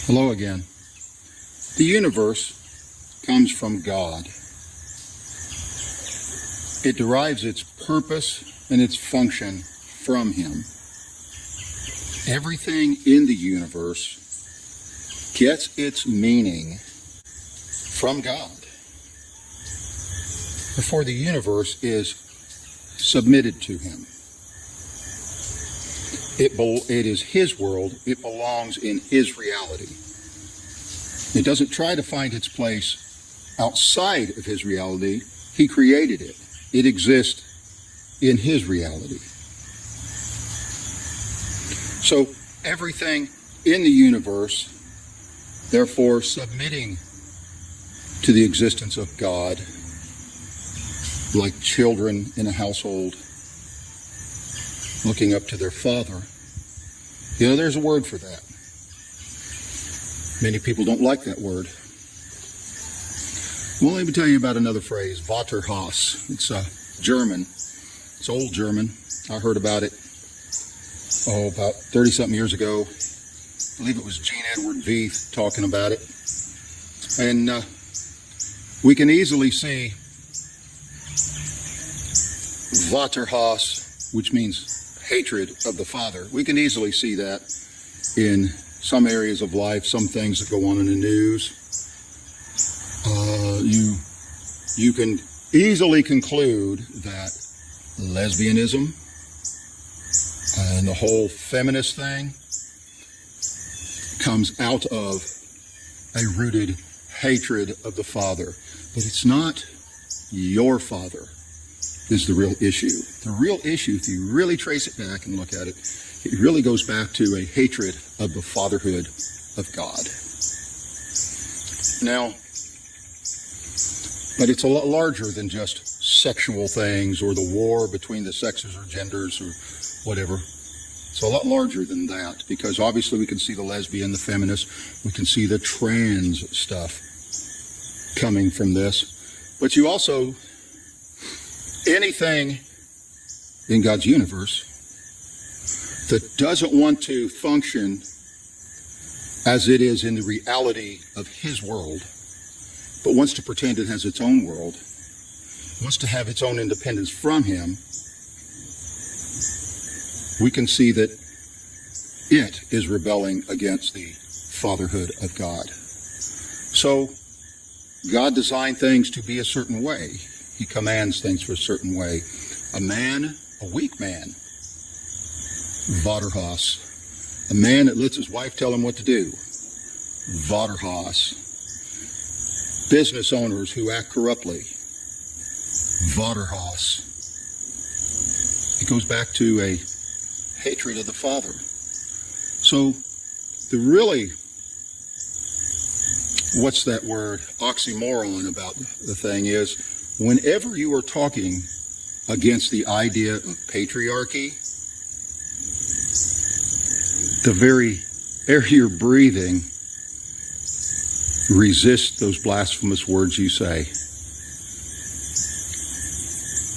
Hello again. The universe comes from God. It derives its purpose and its function from Him. Everything in the universe gets its meaning from God. Therefore, the universe is submitted to Him. It is His world. It belongs in His reality. It doesn't try to find its place outside of His reality. He created it. It exists in His reality. So everything in the universe, therefore submitting to the existence of God, like children in a household looking up to their father. You know, there's a word for that. Many people don't like that word. Well, let me tell you about another phrase, Vaterhaus. It's German. It's old German. I heard about it, about 30-something years ago. I believe it was Gene Edward Veith talking about it. And we can easily see Vaterhaus, which means hatred of the Father. We can easily see that in some areas of life, some things that go on in the news. You can easily conclude that lesbianism and the whole feminist thing comes out of a rooted hatred of the Father. But it's not your Father is the real issue. The real issue, if you really trace it back and look at it, it really goes back to a hatred of the fatherhood of God. Now, but it's a lot larger than just sexual things or the war between the sexes or genders or whatever. It's a lot larger than that, because obviously we can see the lesbian, the feminist, we can see the trans stuff coming from this. But you also, anything in God's universe that doesn't want to function as it is in the reality of His world, but wants to pretend it has its own world, wants to have its own independence from Him, we can see that it is rebelling against the fatherhood of God. So God designed things to be a certain way. He commands things for a certain way. A man, a weak man, Vaterhaus. A man that lets his wife tell him what to do, Vaterhaus. Business owners who act corruptly, Vaterhaus. It goes back to a hatred of the Father. So, what's that word, oxymoron about the thing is, whenever you are talking against the idea of patriarchy, the very air you're breathing resists those blasphemous words you say.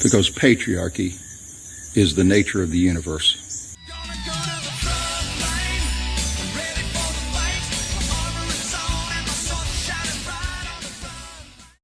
Because patriarchy is the nature of the universe.